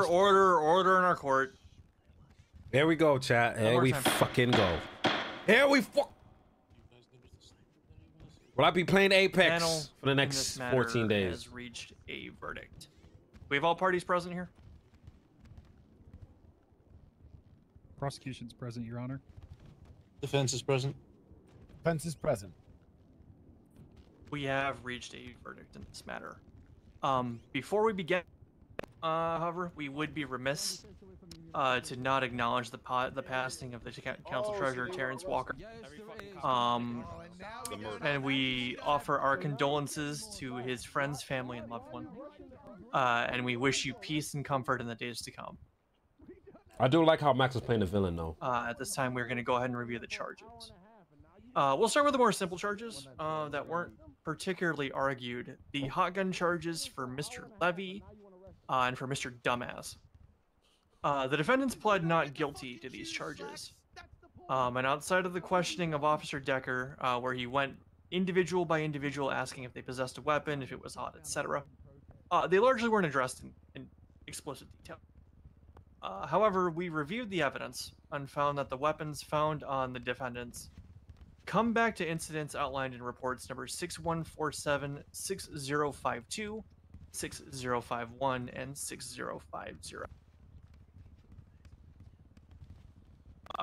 Order in our court. Here we go, chat. Here we fucking go. Here we fuck. Will I be playing Apex for the next 14 days? Has reached a verdict. We have all parties present here. Prosecution's present, Your Honor. Defense is present. Defense is present. We have reached a verdict in this matter. Before we begin, however, we would be remiss to not acknowledge the passing of the Council Treasurer, Terrence Walker. And we offer our condolences to his friends, family, and loved one. And we wish you peace and comfort in the days to come. I do like how Max is playing the villain, though. At this time, we're going to go ahead and review the charges. We'll start with the more simple charges that weren't particularly argued. The hot gun charges for Mr. Levy and for Mr. Dumbass. The defendants pled not guilty to these charges. And outside of the questioning of Officer Decker, where he went individual by individual asking if they possessed a weapon, if it was hot, etc., they largely weren't addressed in explicit detail. However, we reviewed the evidence and found that the weapons found on the defendants come back to incidents outlined in reports number 6147, 6052, 6051, and 6050.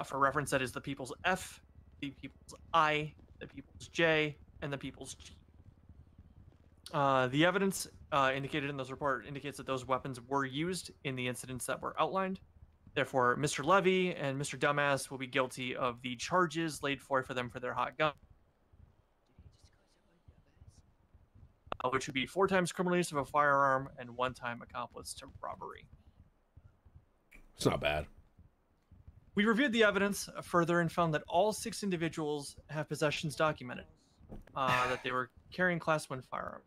For reference, that is the People's F, the People's I, the People's J, and the People's G. The evidence indicated in those report indicates that those weapons were used in the incidents that were outlined. Therefore, Mr. Levy and Mr. Dumbass will be guilty of the charges laid for them for their hot gun, which would be 4 times criminal use of a firearm and 1 time accomplice to robbery. It's not bad. We reviewed the evidence further and found that all 6 individuals have possessions documented, that they were carrying Class 1 firearm.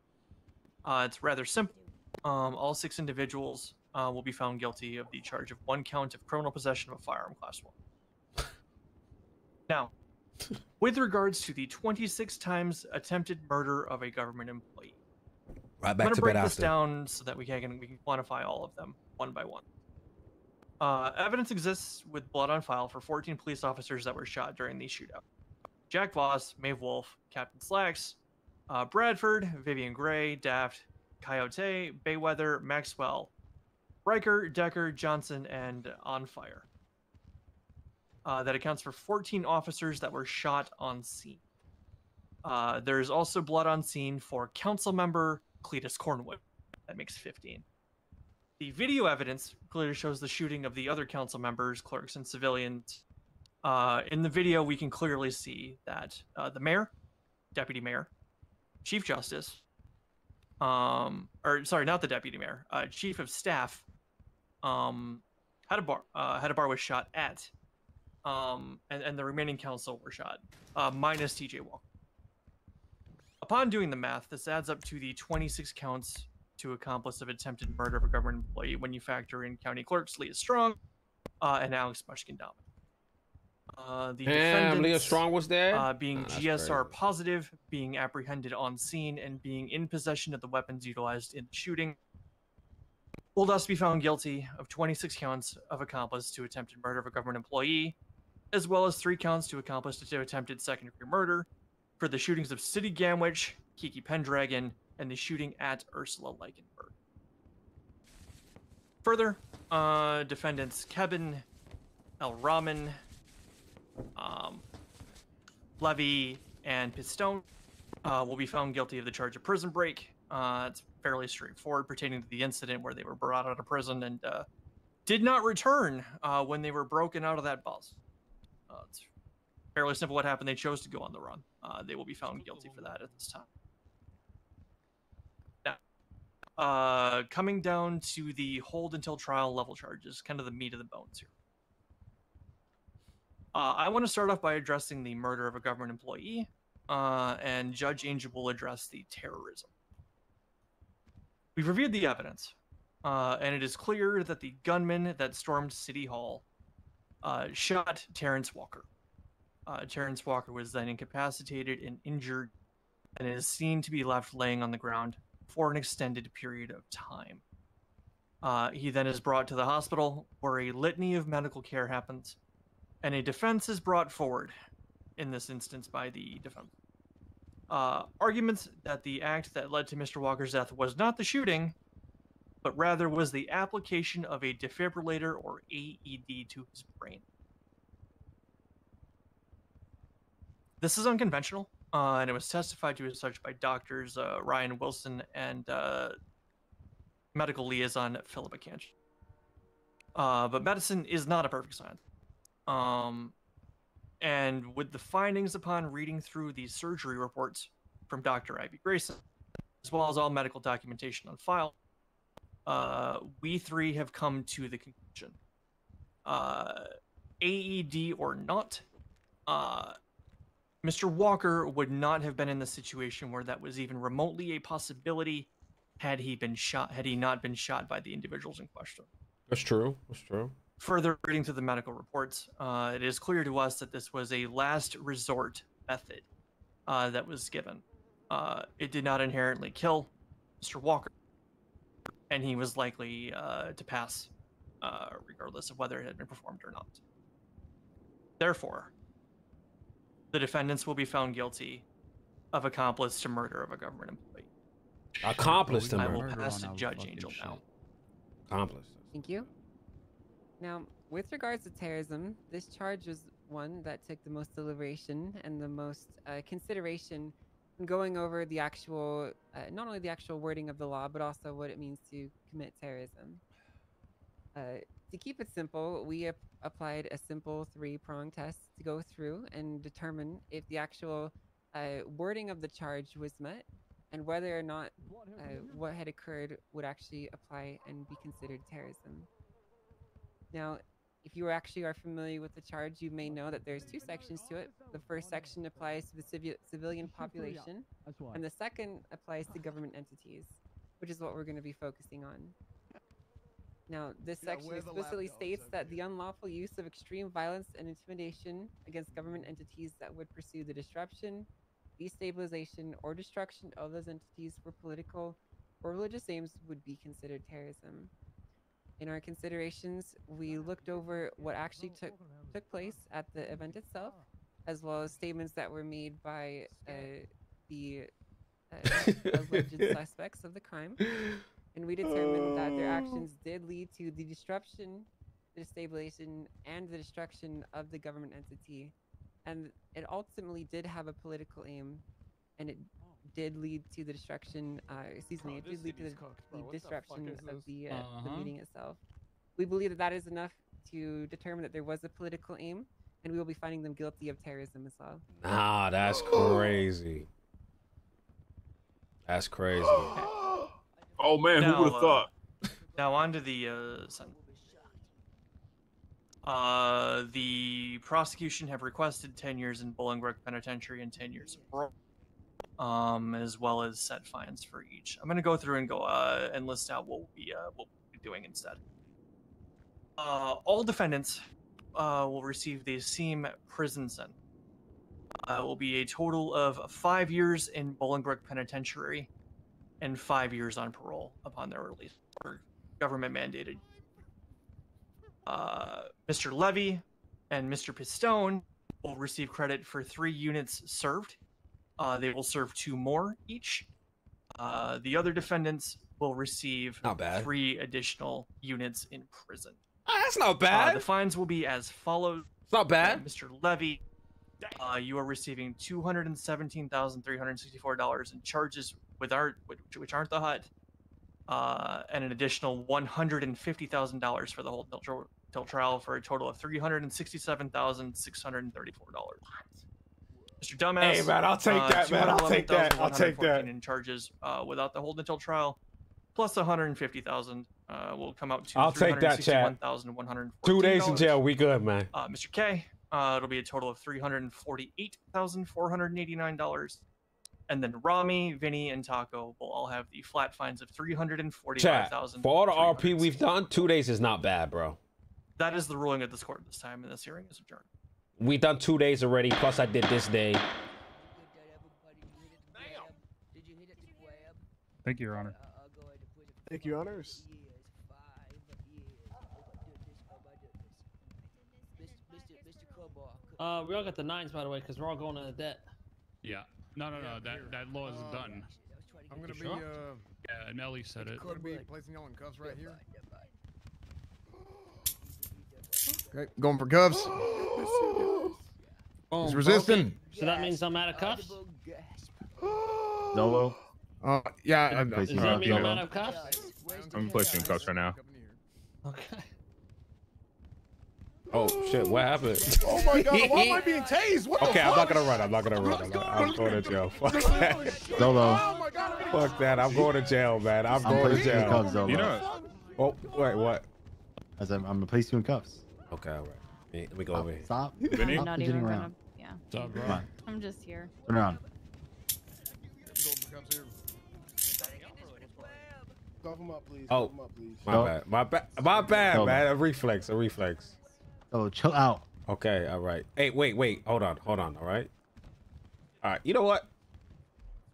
It's rather simple. All 6 individuals will be found guilty of the charge of 1 count of criminal possession of a firearm Class 1. Now, with regards to the 26 times attempted murder of a government employee, right back I'm to going to bed break this after. down so that we can quantify all of them one by one. Evidence exists with blood on file for 14 police officers that were shot during the shootout. Jack Voss, Maeve Wolf, Captain Slacks, Bradford, Vivian Gray, Daft, Coyote, Bayweather, Maxwell, Riker, Decker, Johnson, and On Fire. That accounts for 14 officers that were shot on scene. There's also blood on scene for council member Cletus Cornwood. That makes 15. The video evidence clearly shows the shooting of the other council members, clerks, and civilians. In the video, we can clearly see that the mayor, deputy mayor, chief justice, or sorry, not the deputy mayor, chief of staff, had a bar was shot at, and the remaining council were shot, minus TJ Walker. Upon doing the math, this adds up to the 26 counts to accomplice of attempted murder of a government employee when you factor in county clerks Leah Strong and Alex Mushkindama. The defendants, Leah Strong was there? being GSR positive, being apprehended on scene, and being in possession of the weapons utilized in the shooting, will thus be found guilty of 26 counts of accomplice to attempted murder of a government employee, as well as 3 counts to accomplice to attempted second-degree murder for the shootings of City Gamwich, Kiki Pendragon, and the shooting at Ursula Leichenberg. Further, defendants Kevin, El Rahman, Levy, and Pistone will be found guilty of the charge of prison break. It's fairly straightforward, pertaining to the incident where they were brought out of prison and did not return when they were broken out of that bus. It's fairly simple what happened. They chose to go on the run. They will be found guilty for that at this time. Now, coming down to the hold until trial level charges, kind of the meat of the bones here. I want to start off by addressing the murder of a government employee, and Judge Angel will address the terrorism. We've reviewed the evidence, and it is clear that the gunman that stormed City Hall shot Terrence Walker. Terrence Walker was then incapacitated and injured, and is seen to be left laying on the ground for an extended period of time. He then is brought to the hospital where a litany of medical care happens, and a defense is brought forward, in this instance by the defense. Arguments that the act that led to Mr. Walker's death was not the shooting, but rather was the application of a defibrillator or AED to his brain. This is unconventional, and it was testified to as such by doctors Ryan Wilson and medical liaison Philip Akanch. But medicine is not a perfect science. And with the findings upon reading through the surgery reports from Dr. Ivy Grayson, as well as all medical documentation on file, we three have come to the conclusion. AED or not, Mr. Walker would not have been in the situation where that was even remotely a possibility had he not been shot by the individuals in question. That's true. That's true. Further reading through the medical reports, it is clear to us that this was a last resort method that was given. It did not inherently kill Mr. Walker, and he was likely to pass regardless of whether it had been performed or not. Therefore, the defendants will be found guilty of accomplice to murder of a government employee. Accomplice to I murder. will pass to Judge Angel now. Accomplice. Thank you. Now, with regards to terrorism, this charge was one that took the most deliberation and the most consideration in going over the actual, not only the actual wording of the law, but also what it means to commit terrorism. To keep it simple, we applied a simple 3-prong test to go through and determine if the actual wording of the charge was met and whether or not what had occurred would actually apply and be considered terrorism. Now, if you actually are familiar with the charge, you may know that there's 2 sections to it. The first section applies to the civilian population, and the second applies to government entities, which is what we're going to be focusing on. Now, this section explicitly states that the unlawful use of extreme violence and intimidation against government entities that would pursue the disruption, destabilization, or destruction of those entities for political or religious aims would be considered terrorism. In our considerations, we looked over what actually took place at the event itself, as well as statements that were made by the alleged suspects of the crime. And we determined that their actions did lead to the disruption, the destabilization, and the destruction of the government entity. And it ultimately did have a political aim, and it did lead to the destruction, it did lead to the disruption of the meeting itself. We believe that is enough to determine that there was a political aim, and we will be finding them guilty of terrorism as well. Nah, that's crazy. That's crazy. Oh man, now, who would have thought? Now on to the sentence. The prosecution have requested 10 years in Bolingbroke Penitentiary and 10 years of parole, as well as set fines for each. I'm going to go through and and list out what we'll be doing instead. All defendants will receive the same prison sentence. It will be a total of 5 years in Bolingbroke Penitentiary and 5 years on parole upon their release, or government mandated. Mr. Levy and Mr. Pistone will receive credit for 3 units served. They will serve 2 more each. The other defendants will receive 3 additional units in prison. That's not bad. The fines will be as follows. It's not bad. Mr. Levy, you are receiving $217,364 in charges which aren't the HUD, and an additional $150,000 for the whole till trial, for a total of $367,634. Mr. Dumbass, hey man, I'll take that, man. I'll take that. I'll take that. In charges without the hold until trial, plus $150,000 will come out to I'll take that, chat. 2 days in jail, we good, man. Mr. K, it'll be a total of $348,489. And then Rami, Vinny, and Taco will all have the flat fines of $345,000. For all the RP we've done, 2 days is not bad, bro. That is the ruling of this court this time, and this hearing is adjourned. We've done 2 days already, plus I did this day. Thank you, Your Honor. Thank you, Honors. We all got the 9s, by the way, because we're all going into debt. Yeah. No. That law is done. I'm gonna be sure? Yeah, and Ellie said it. gonna be placing y'all in cuffs right here. Okay, going for cuffs. Boom, He's resisting. broken. So that means I'm out of cuffs? Zolo. Yeah. Does that mean I'm out of cuffs? I'm placing cuffs right now. Okay. Oh shit! What happened? Oh my god! Why am I being tased? What Okay, the I'm fuck? not gonna run. I'm not gonna run. I'm going to jail. Fuck that. Zolo. Oh my god! Fuck that. I'm going to jail, man. I'm going to jail. Cuffs, Zolo. You know. Oh wait, what? As I'm gonna place you in cuffs. Okay, all right. Let me go over here. Stop. Vinny? Stop not fidgeting even around. gonna. Yeah. What's up, bro? Come on. I'm just here. Turn around. Cuff him up, please. Oh. Cuff him up, please. My bad, Go. man. A reflex. Oh, chill out. Okay, all right. Hey, wait. Hold on. All right. All right. You know what?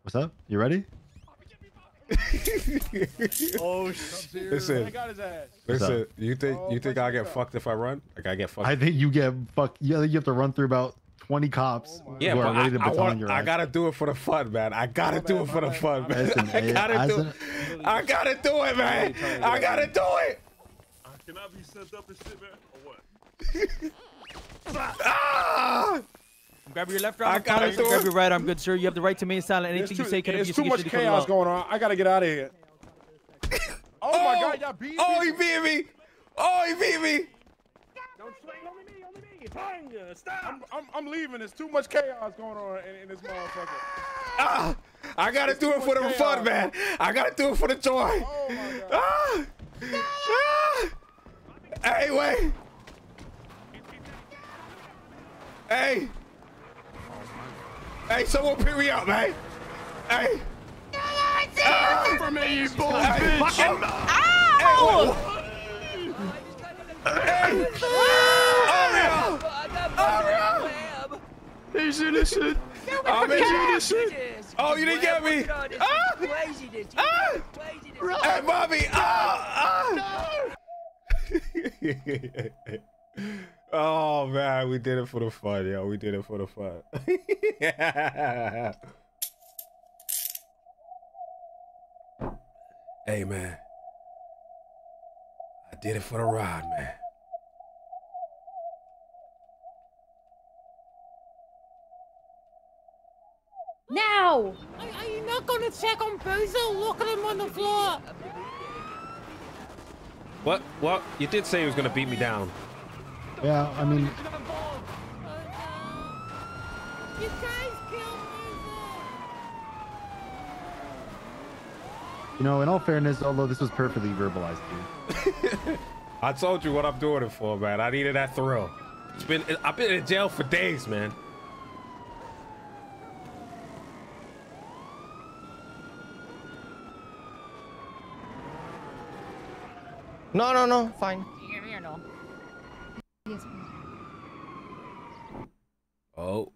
What's up? You ready? Oh shit! Listen. I got his ass. Listen. You think Oh, I get fuck. fucked if I run? Like I get fucked. I think you get fucked. Yeah, you have to run through about 20 cops Oh my Yeah, who are but ready to baton your I ass. gotta do it for the fun, man. I gotta do it for the fun, man. Listen, I gotta do it, man. I gotta do it. Can I be sent up and shit, man? Or what? Ah! Grab your left arm. I gotta do grab it. your right arm. Good sir. You have the right to remain silent. Anything you say can be There's too much chaos going on. I gotta get out of here. Oh my god, y'all beat me. Oh, he beat me. Don't swing. Only me. Thanx, stop. I'm leaving. There's too much chaos going on in this motherfucker. Ah! I gotta do it for the fun, man. I gotta do it for the joy. Oh my god. Ah! Ah! Hey, wait. Hey. Hey, someone pick me up, man. Hey. For me, you boy, Hey. bitch! Ow! Hey. Did you see this shit? I'm in. this shit? Oh, you didn't get me. Ah! Ah! Hey, Bobby. Oh man, we did it for the fun, yo. We did it for the fun. Hey man, I did it for the ride, man. Now! Are you not gonna check on Bozo? Look at him on the floor! What? You did say he was gonna beat me down. Yeah, I mean, You guys killed you know, in all fairness, although this was perfectly verbalized, dude. I told you what I'm doing it for, man. I needed that thrill. I've been in jail for days, man. No. Fine. Oh.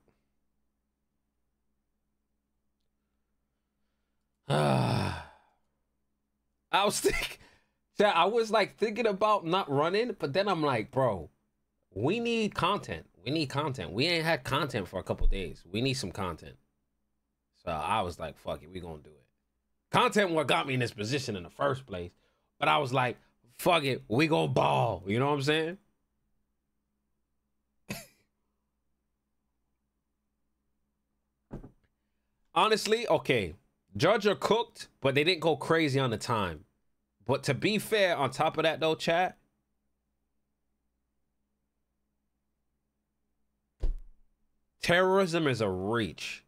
I was like thinking about not running, but then I'm like, bro, we need content. We ain't had content for a couple days. We need some content. So I was like, fuck it, we gonna do it. Content what got me in this position in the first place. But I was like, fuck it, we gonna ball. You know what I'm saying? Honestly, okay. Judge are cooked, but they didn't go crazy on the time. But to be fair, on top of that though, chat, terrorism is a reach.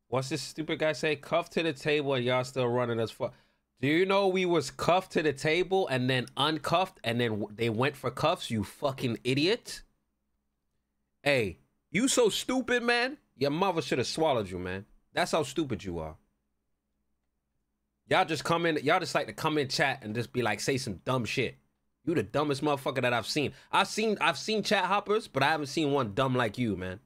What's this stupid guy say? Cuffed to the table and y'all still running as fuck. Do you know we was cuffed to the table and then uncuffed and then they went for cuffs, you fucking idiot? Hey, you so stupid, man. Your mother should have swallowed you, man. That's how stupid you are. Y'all just come in, y'all just like to come in chat and just be like, say some dumb shit. You the dumbest motherfucker that I've seen. I've seen chat hoppers, but I haven't seen one dumb like you, man.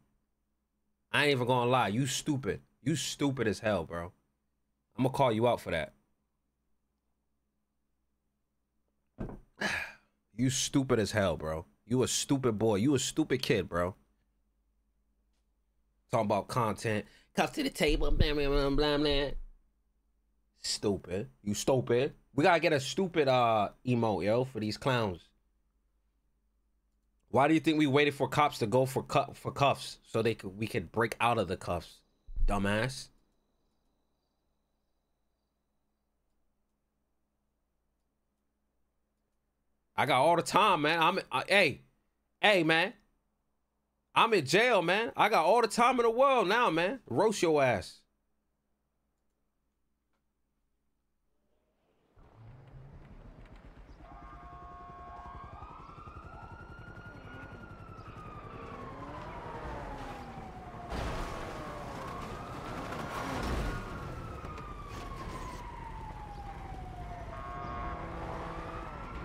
I ain't even gonna lie. You stupid. You stupid as hell, bro. I'm gonna call you out for that. You stupid as hell, bro. You a stupid boy. You a stupid kid, bro. Talking about content. Cuffs to the table. Blah, blah, blah, blah, blah. Stupid. You stupid. We gotta get a stupid emote, yo, for these clowns. Why do you think we waited for cops to go for cuffs so we could break out of the cuffs? Dumbass. I got all the time, man. Hey, man. I'm in jail, man. I got all the time in the world now, man. Roast your ass.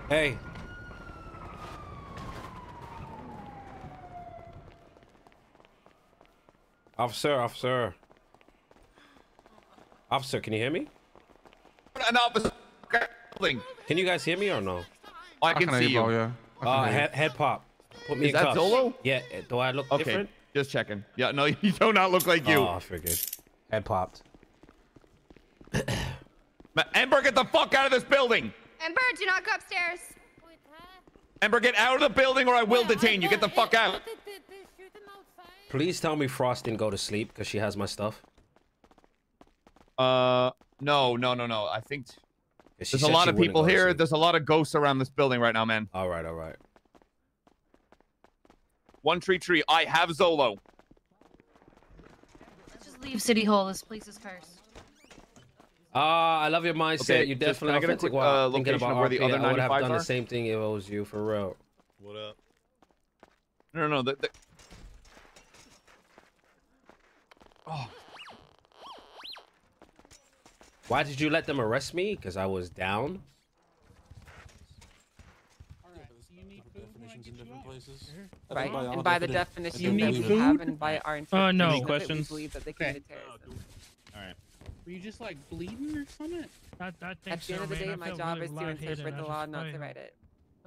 Hey. Officer, can you hear me? An officer. Can you guys hear me or no? I can see you. Yeah. Head pop. Put me Is in that cuffs. Zolo? Yeah. Do I look Okay, different? just checking. Yeah, no, you do not look like you. Oh, I figured. Head popped. Ember, get the fuck out of this building. Ember, do not go upstairs. Ember, get out of the building or I will detain you. Get the fuck out. Please tell me Frost didn't go to sleep because she has my stuff. No. I think there's a lot of people here. There's a lot of ghosts around this building right now, man. All right. One tree. I have Zolo. Let's just leave City Hall. This place is cursed. I love your mindset. Okay, you just definitely can I get a authentic. quick, Wow, thinking location about of where the RP, other I would have 95s done are? the same thing if it was you, for real. What up? No. Oh. Why did you let them arrest me? Because I was down. Right, and by the definition You that need we have food? and by our No interpretation of it, we questions. believe that they committed terrorism. Alright. Were you just like bleeding or something? I think At the end of the day, my job is to interpret the law, not to write. write it.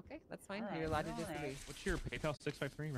Okay, that's fine. You're allowed to disagree. What's your PayPal 653?